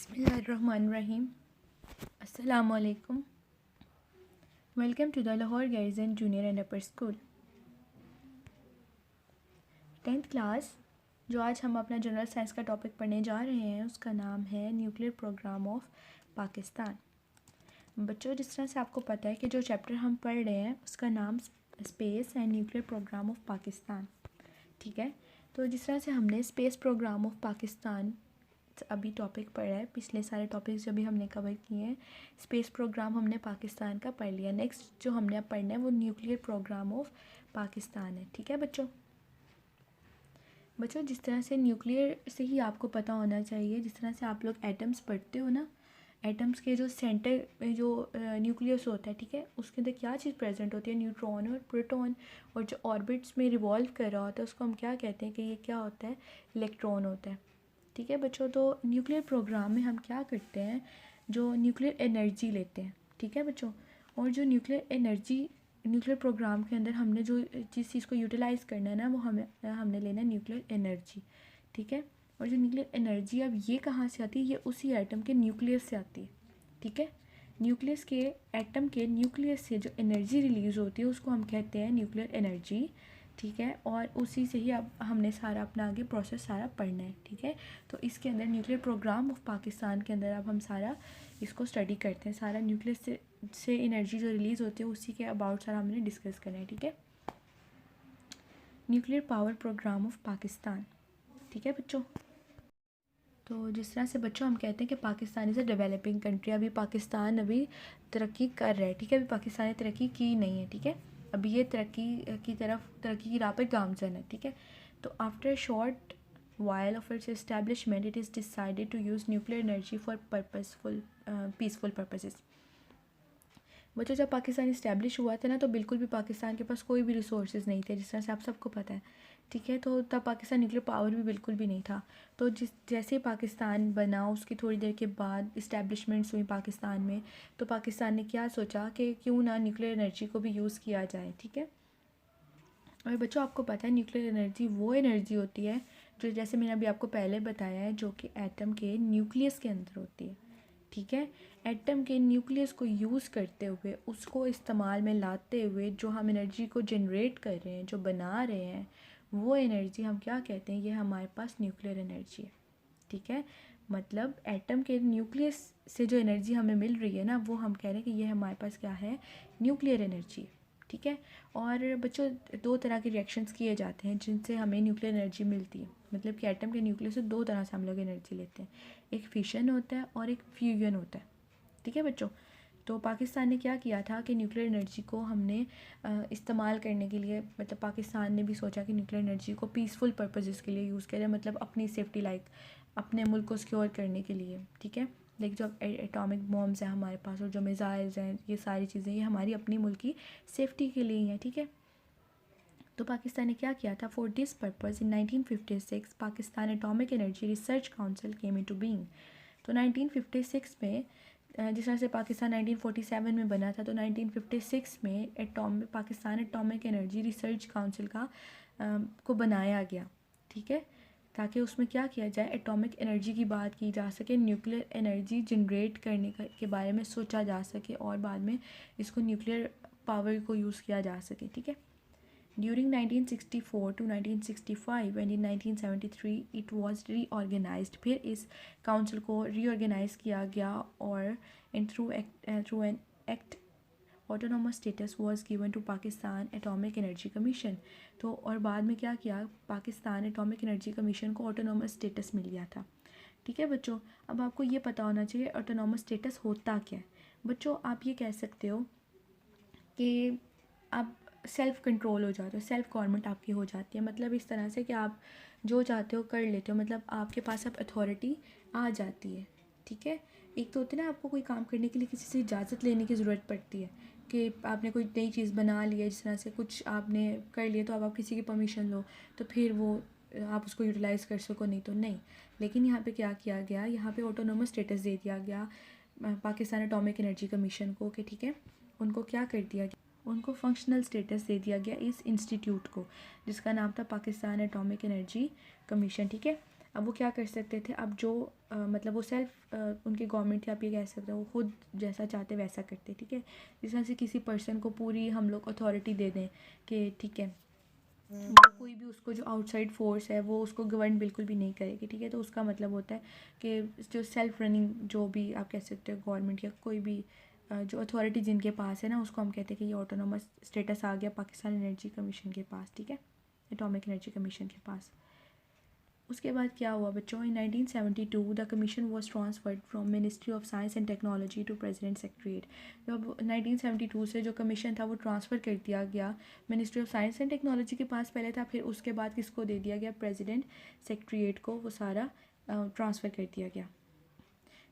बिस्मिल्लाहिर्रहमानिर्रहीम। अस्सलाम वालेकुम। Welcome to the Lahore guardian junior and upper school 10th class. जो आज हम अपना जनरल साइंस का टॉपिक पढ़ने जा रहे हैं उसका नाम है न्यूक्लियर प्रोग्राम ऑफ पाकिस्तान। बच्चों, जिस तरह से आपको पता है कि जो चैप्टर हम पढ़ रहे हैं उसका नाम space and nuclear program of Pakistan, ठीक है। तो जिस तरह से हमने स्पेस प्रोग्राम ऑफ पाकिस्तान अभी टॉपिक पढ़ा है, पिछले सारे टॉपिक्स जो भी हमने कवर किए हैं, स्पेस प्रोग्राम हमने पाकिस्तान का पढ़ लिया। नेक्स्ट जो हमने अब पढ़ना है वो न्यूक्लियर प्रोग्राम ऑफ पाकिस्तान है, ठीक है बच्चों। जिस तरह से न्यूक्लियर से ही आपको पता होना चाहिए, जिस तरह से आप लोग एटम्स पढ़ते हो ना, एटम्स के जो सेंटर में जो न्यूक्लियस होता है, ठीक है, उसके अंदर क्या चीज़ प्रेजेंट होती है, न्यूट्रॉन और प्रोटॉन, और जो ऑर्बिट्स में रिवॉल्व कर रहा होता है उसको हम क्या कहते हैं कि ये क्या होता है, इलेक्ट्रॉन होता है, ठीक है बच्चों। तो न्यूक्लियर प्रोग्राम में हम क्या करते हैं, जो न्यूक्लियर एनर्जी लेते हैं, ठीक है बच्चों। और जो न्यूक्लियर प्रोग्राम के अंदर हमने जो जिस चीज़ को यूटिलाइज़ करना है ना, वो हमने लेना है न्यूक्लियर एनर्जी, ठीक है। और जो न्यूक्लियर एनर्जी अब ये कहाँ से आती है, ये उसी एटम के न्यूक्लियस से आती है, ठीक है। न्यूक्लियस के एटम के न्यूक्लियस से जो एनर्जी रिलीज़ होती है उसको हम कहते हैं न्यूक्लियर एनर्जी, ठीक है। और उसी से ही अब हमने सारा अपना आगे प्रोसेस सारा पढ़ना है, ठीक है। तो इसके अंदर न्यूक्लियर प्रोग्राम ऑफ पाकिस्तान के अंदर अब हम सारा इसको स्टडी करते हैं, सारा न्यूक्लियस से एनर्जी जो रिलीज़ होती है उसी के अबाउट सारा हमने डिस्कस करना है, ठीक है। Nuclear power program of Pakistan, ठीक है बच्चों। तो जिस तरह से बच्चों हम कहते हैं कि Pakistan is a developing country, अभी पाकिस्तान अभी तरक्की कर रहा है, ठीक है। अभी पाकिस्तान ने तरक्की की नहीं है, ठीक है। अभी ये तरक्की की राह पर गामजन है, ठीक है। तो after short while of its establishment it is decided to use nuclear energy for peaceful purposes। बच्चों, जब पाकिस्तान इस्टेब्लिश हुआ था ना, तो बिल्कुल भी पाकिस्तान के पास कोई भी रिसोर्सेज नहीं थे, जिस तरह से आप सबको पता है, ठीक है। तो तब पाकिस्तान न्यूक्लियर पावर भी बिल्कुल भी नहीं था। तो जैसे ही पाकिस्तान बना उसकी थोड़ी देर के बाद इस्टेब्लिशमेंट्स हुई पाकिस्तान में, तो पाकिस्तान ने क्या सोचा कि क्यों ना न्यूक्लियर एनर्जी को भी यूज़ किया जाए, ठीक है। और बच्चों, आपको पता है न्यूक्लियर एनर्जी वो एनर्जी होती है जो, जैसे मैंने अभी आपको पहले बताया है, जो कि एटम के न्यूक्लियस के अंदर होती है, ठीक है। एटम के न्यूक्लियस को यूज़ करते हुए, उसको इस्तेमाल में लाते हुए जो हम एनर्जी को जनरेट कर रहे हैं, जो बना रहे हैं, वो एनर्जी हम क्या कहते हैं, ये हमारे पास न्यूक्लियर एनर्जी है, ठीक है। मतलब एटम के न्यूक्लियस से जो एनर्जी हमें मिल रही है ना, वो हम कह रहे हैं कि ये हमारे पास क्या है, न्यूक्लियर एनर्जी, ठीक है। और बच्चों, दो तरह के रिएक्शंस किए जाते हैं जिनसे हमें न्यूक्लियर एनर्जी मिलती है, मतलब कि एटम के न्यूक्लियस से दो तरह से हम लोग एनर्जी लेते हैं, एक फिशन होता है और एक फ्यूजन होता है, ठीक है बच्चों। तो पाकिस्तान ने क्या किया था कि न्यूक्लियर एनर्जी को हमने इस्तेमाल करने के लिए, मतलब पाकिस्तान ने भी सोचा कि न्यूक्लियर एनर्जी को पीसफुल पर्पसेस के लिए यूज़ करें, मतलब अपनी सेफ्टी, लाइक अपने मुल्क को सिक्योर करने के लिए, ठीक है। लाइक जो एटॉमिक बॉम्ब्स हैं हमारे पास और जो मिसाइल्स हैं, ये सारी चीज़ें ये हमारी अपनी मुल्क की सेफ्टी के लिए ही हैं, ठीक है। तो पाकिस्तान ने क्या किया था, for this purpose in 1956 Pakistan atomic energy research council came into being. तो 1956 में, जिस तरह से पाकिस्तान 1947 में बना था, तो 1956 में Pakistan atomic energy research council को बनाया गया, ठीक है, ताकि उसमें क्या किया जाए, एटॉमिक एनर्जी की बात की जा सके, न्यूक्लियर एनर्जी जनरेट करने के बारे में सोचा जा सके, और बाद में इसको न्यूक्लियर पावर को यूज़ किया जा सके, ठीक है। During 1964 to 1965 and in 1973 it was reorganized, फिर इस काउंसिल को रीऑर्गेनाइज किया गया, और through an act autonomous status was given to Pakistan atomic energy commission. तो और बाद में क्या किया, पाकिस्तान एटॉमिक एनर्जी कमीशन को ऑटोनोमस स्टेटस मिल गया था, ठीक है बच्चों। अब आपको ये पता होना चाहिए ऑटोनोमस स्टेटस होता क्या है। बच्चों, आप ये कह सकते हो कि आप सेल्फ़ कंट्रोल हो जाते हो, सेल्फ़ गवर्नमेंट आपकी हो जाती है, मतलब इस तरह से कि आप जो चाहते हो कर लेते हो, मतलब आपके पास अब अथॉरिटी आ जाती है, ठीक है। एक तो होती है ना, आपको कोई काम करने के लिए किसी से इजाज़त लेने की ज़रूरत पड़ती है, कि आपने कोई नई चीज़ बना ली है, जिस तरह से कुछ आपने कर लिया, तो अब आप किसी की परमिशन लो तो फिर वो आप उसको यूटिलाइज़ कर सको, नहीं तो नहीं। लेकिन यहाँ पे क्या किया गया, यहाँ पे ऑटोनोमस स्टेटस दे दिया गया पाकिस्तान एटॉमिक एनर्जी कमीशन को, कि ठीक है, उनको क्या कर दिया गया, उनको फंक्शनल स्टेटस दे दिया गया इस इंस्टीट्यूट को, जिसका नाम था पाकिस्तान एटॉमिक एनर्जी कमीशन, ठीक है। अब वो क्या कर सकते थे, अब जो मतलब वो सेल्फ उनकी गवर्नमेंट थी, आप ये कह सकते हो, वो खुद जैसा चाहते वैसा करते, ठीक है। जिस तरह से किसी पर्सन को पूरी हम लोग अथॉरिटी दे दें कि ठीक है, वो कोई भी उसको जो आउटसाइड फोर्स है वो उसको गवर्न बिल्कुल भी नहीं करेगी, ठीक है। तो उसका मतलब होता है कि जो सेल्फ रनिंग जो भी आप कह सकते हो गवर्नमेंट या कोई भी जो अथॉरिटी जिनके पास है ना, उसको हम कहते हैं कि ये ऑटोनोमस स्टेटस आ गया पाकिस्तान एनर्जी कमीशन के पास, ठीक है, एटॉमिक एनर्जी कमीशन के पास। उसके बाद क्या हुआ बच्चों, in 1972 the commission was transferred from ministry of science and technology to president secretariat. जब 1972 से जो कमीशन था वो ट्रांसफ़र कर दिया गया ministry of science and technology के पास पहले था, फिर उसके बाद किसको दे दिया गया, प्रेसिडेंट सेक्रेटरीट को वो सारा ट्रांसफ़र कर दिया गया।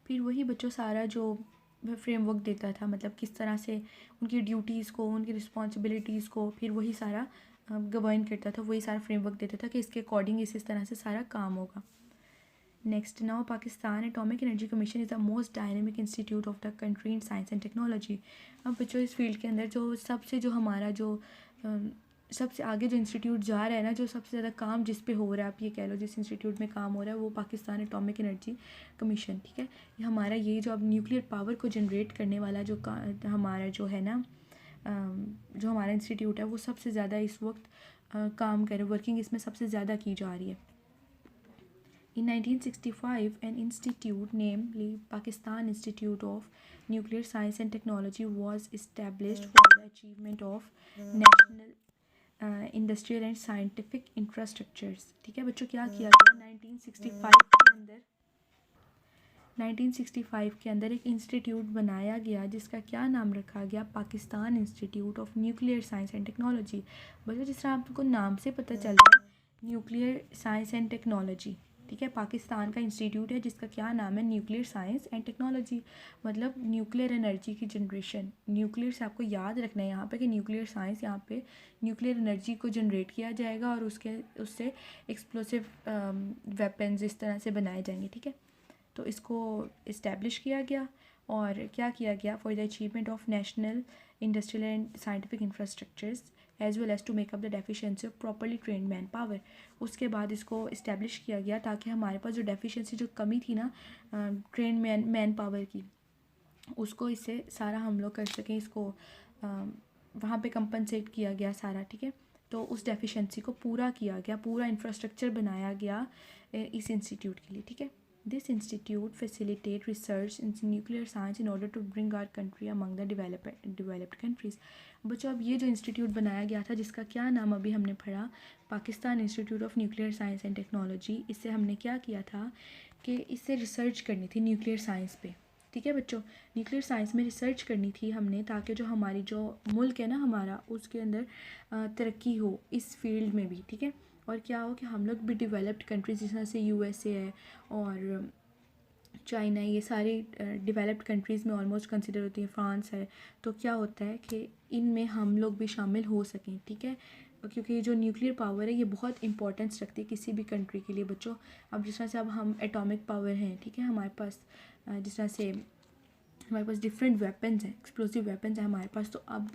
फिर वही बच्चों सारा जो फ्रेमवर्क देता था, मतलब किस तरह से उनकी ड्यूटीज़ को, उनकी रिस्पॉन्सिबिलिटीज़ को, फिर वही सारा गवर्न करता था, वही सारा फ्रेमवर्क देता था कि इसके अकॉर्डिंग इस तरह से सारा काम होगा। Next, now Pakistan atomic energy commission is the most dynamic institute of the country in science and technology. अब बच्चों इस फील्ड के अंदर जो सबसे जो हमारा जो सबसे आगे जो इंस्टीट्यूट जा रहा है ना, जो सबसे ज़्यादा काम जिस पे हो रहा है, आप ये कह लो जिस इंस्टीट्यूट में काम हो रहा है, वो पाकिस्तान एटॉमिक एनर्जी कमीशन, ठीक है। ये हमारा ये जो अब न्यूक्लियर पावर को जनरेट करने वाला जो हमारा जो है ना जो हमारा इंस्टीट्यूट है, वो सबसे ज़्यादा इस वक्त काम करे, वर्किंग इसमें सबसे ज़्यादा की जा रही है। In 1965, an institute, namely Pakistan Institute of Nuclear Science and Technology, was established for the achievement of national industrial and scientific infrastructures। ठीक है बच्चों, क्या किया गया 1965 के अंदर एक इंस्टीट्यूट बनाया गया जिसका क्या नाम रखा गया, Pakistan institute of nuclear science and technology. बच्चों जिस तरह आपको नाम से पता चल रहा है न्यूक्लियर साइंस एंड टेक्नोलॉजी, ठीक है, पाकिस्तान का इंस्टीट्यूट है जिसका क्या नाम है, न्यूक्लियर साइंस एंड टेक्नोलॉजी, मतलब न्यूक्लियर एनर्जी की जनरेशन। न्यूक्लियर से आपको याद रखना है यहाँ पे कि न्यूक्लियर साइंस, यहाँ पे न्यूक्लियर एनर्जी को जनरेट किया जाएगा और उससे एक्सप्लोसिव वेपन्स इस तरह से बनाए जाएंगे, ठीक है। तो इसको इस्टेब्लिश किया गया और क्या किया गया, for the achievement of national industrial and scientific infrastructures as well as to make up the deficiency of properly trained man power. उसके बाद इसको इस्टेब्लिश किया गया ताकि हमारे पास जो डेफिशिएंसी, जो कमी थी ना ट्रेंड मैन पावर की, उसको इससे सारा हम लोग कर सकें, इसको वहाँ पे कंपनसेट किया गया सारा, ठीक है। तो उस डेफिशिएंसी को पूरा किया गया, पूरा इंफ्रास्ट्रक्चर बनाया गया इस इंस्टीट्यूट के लिए, ठीक है। This institute facilitate research in nuclear science in order to bring our country among the developed countries। बच्चों अब ये जो इंस्टीट्यूट बनाया गया था जिसका क्या नाम अभी हमने पढ़ा, Pakistan institute of nuclear science and technology, इससे हमने क्या किया था कि इससे रिसर्च करनी थी न्यूक्लियर साइंस पे, ठीक है बच्चों। न्यूक्लियर साइंस में रिसर्च करनी थी हमने ताकि जो हमारी जो मुल्क है ना हमारा, उसके अंदर तरक्की हो इस फील्ड में भी, ठीक है। और क्या हो कि हम लोग भी डेवलप्ड कंट्रीज जिस तरह से यूएसए है और चाइना, ये सारी डेवलप्ड कंट्रीज़ में ऑलमोस्ट कंसिडर होती है, फ्रांस है, तो क्या होता है कि इनमें हम लोग भी शामिल हो सकें, ठीक है। क्योंकि जो न्यूक्लियर पावर है ये बहुत इंपॉर्टेंस रखती है किसी भी कंट्री के लिए बच्चों। अब जिस तरह से अब हम एटॉमिक पावर हैं, ठीक है, हमारे पास जिस तरह से हमारे पास डिफरेंट वेपन्स हैं, एक्सप्लोसिव वेपन्स हैं हमारे पास, तो अब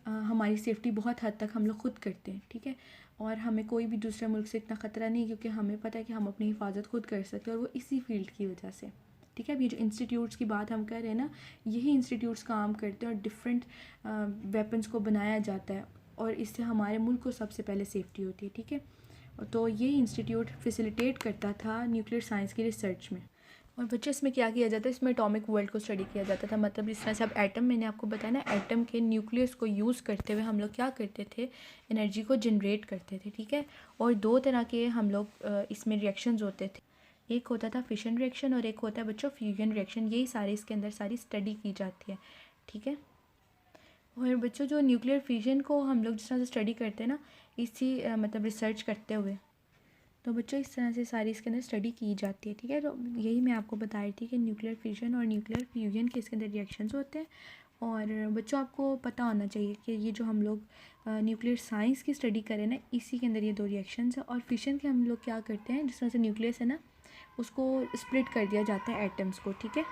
हमारी सेफ्टी बहुत हद तक हम लोग खुद करते हैं, ठीक है। और हमें कोई भी दूसरे मुल्क से इतना ख़तरा नहीं, क्योंकि हमें पता है कि हम अपनी हिफाजत खुद कर सकते हैं, और वो इसी फील्ड की वजह से, ठीक है। अब ये जो इंस्टीट्यूट्स की बात हम कर रहे हैं ना, यही इंस्टीट्यूट्स काम करते हैं और डिफरेंट वेपन्स को बनाया जाता है, और इससे हमारे मुल्क को सबसे पहले सेफ्टी होती है, ठीक है। तो ये इंस्टीट्यूट फैसिलिटेट करता था न्यूक्लियर साइंस की रिसर्च में। और बच्चे इसमें क्या किया जाता है, इसमें एटॉमिक वर्ल्ड को स्टडी किया जाता था, मतलब इस तरह से अब एटम, मैंने आपको बताया ना, एटम के न्यूक्लियस को यूज़ करते हुए हम लोग क्या करते थे, एनर्जी को जनरेट करते थे, ठीक है। और दो तरह के हम लोग इसमें रिएक्शंस होते थे, एक होता था फिशन रिएक्शन और एक होता है बच्चों फ्यूजन रिएक्शन। यही सारे इसके अंदर सारी स्टडी की जाती है, ठीक है। और बच्चों जो न्यूक्लियर फ्यूजन को हम लोग जिस तरह से स्टडी करते हैं ना, इसी मतलब रिसर्च करते हुए, तो बच्चों इस तरह से सारी इसके अंदर स्टडी की जाती है, ठीक है। तो यही मैं आपको बता रही थी कि न्यूक्लियर फिशन और न्यूक्लियर फ्यूजन के इसके अंदर रिएक्शंस होते हैं। और बच्चों आपको पता होना चाहिए कि ये जो हम लोग न्यूक्लियर साइंस की स्टडी करें ना, इसी के अंदर ये दो रिएक्शंस है। और फिशन के हम लोग क्या करते हैं, जिस तरह से न्यूक्लियस है ना, उसको स्प्लिट कर दिया जाता है एटम्स को, ठीक है,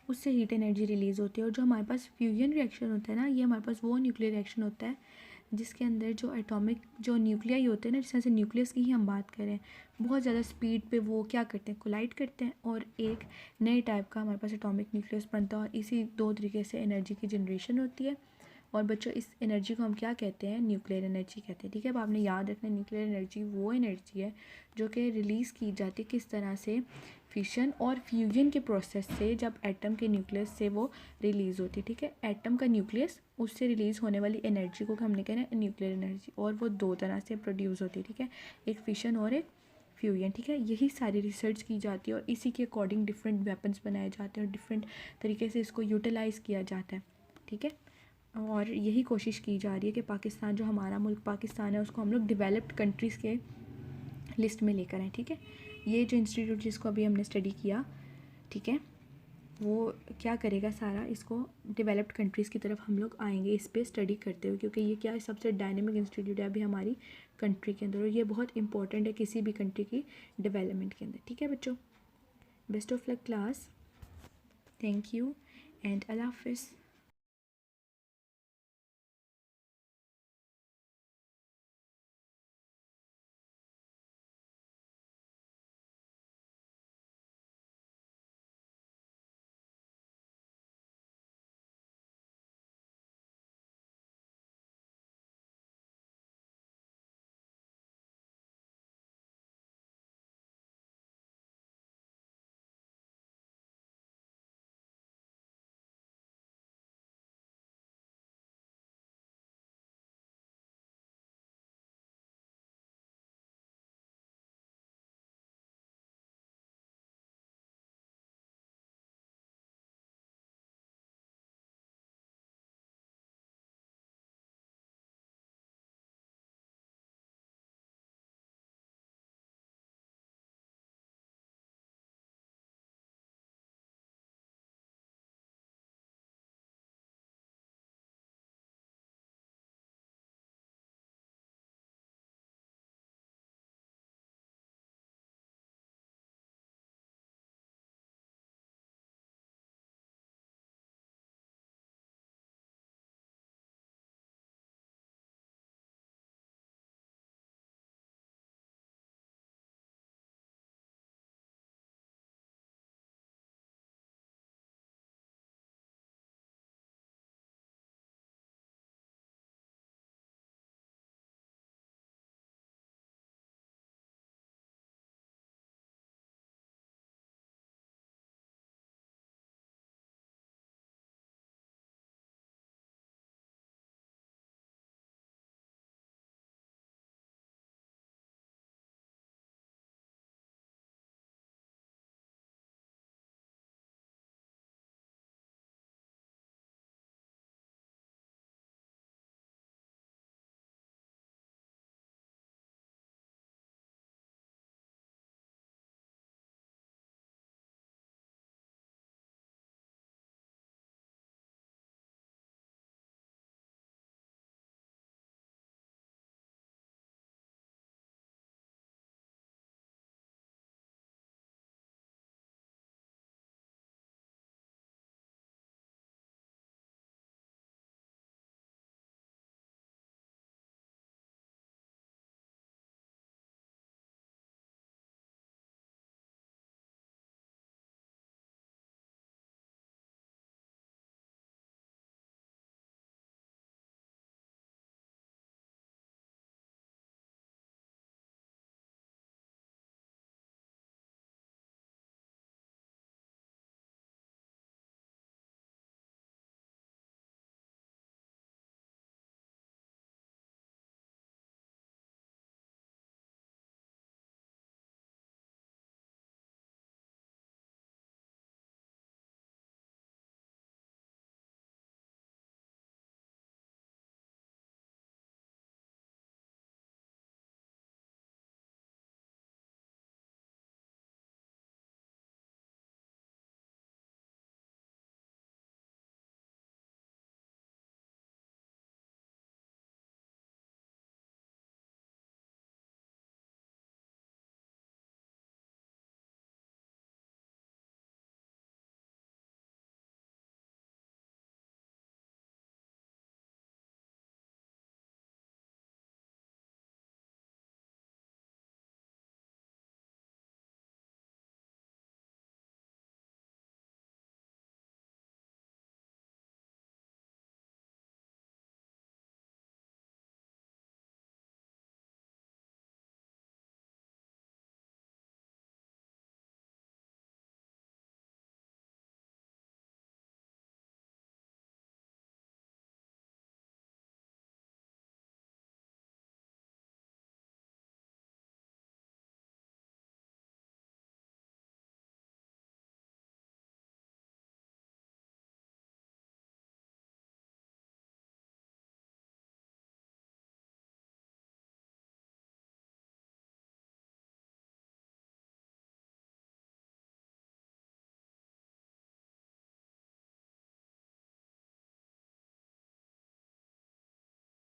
उससे हीट एनर्जी रिलीज़ होती है। और जो हमारे पास फ्यूजन रिएक्शन होता है ना, ये हमारे पास वो न्यूक्लियर रिएक्शन होता है जिसके अंदर जो एटॉमिक जो न्यूक्लियाई होते हैं ना, जिस तरह से न्यूक्लियस की ही हम बात करें, बहुत ज़्यादा स्पीड पे वो क्या करते हैं, कोलाइड करते हैं और एक नए टाइप का हमारे पास एटॉमिक न्यूक्लियस बनता है और इसी दो तरीके से एनर्जी की जनरेशन होती है। और बच्चों इस एनर्जी को हम क्या कहते हैं, न्यूक्लियर एनर्जी कहते हैं। ठीक है, अब आपने याद रखना न्यूक्लियर एनर्जी वो एनर्जी है जो कि रिलीज़ की जाती है किस तरह से, फिशन और फ्यूजन के प्रोसेस से, जब एटम के न्यूक्लियस से वो रिलीज़ होती है। ठीक है, एटम का न्यूक्लियस उससे रिलीज़ होने वाली एनर्जी को हमने कहना है न्यूक्लियर एनर्जी, और वो दो तरह से प्रोड्यूस होती है। ठीक है, एक फिशन और एक फ्यूजन। ठीक है, यही सारी रिसर्च की जाती है और इसी के अकॉर्डिंग डिफरेंट वेपन्स बनाए जाते हैं और डिफरेंट तरीके से इसको यूटिलाइज़ किया जाता है। ठीक है, और यही कोशिश की जा रही है कि पाकिस्तान, जो हमारा मुल्क पाकिस्तान है, उसको हम लोग डेवलप्ड कंट्रीज़ के लिस्ट में लेकर आएँ। ठीक है, ये जो इंस्टीट्यूट जिसको अभी हमने स्टडी किया, ठीक है, वो क्या करेगा, सारा इसको डेवलप्ड कंट्रीज़ की तरफ हम लोग आएंगे इस पे स्टडी करते हुए, क्योंकि ये क्या सबसे डायनेमिक इंस्टीट्यूट है अभी हमारी कंट्री के अंदर और ये बहुत इंपॉर्टेंट है किसी भी कंट्री की डेवलपमेंट के अंदर। ठीक है बच्चों, best of luck class, thank you and अल्लाह हाफिज़।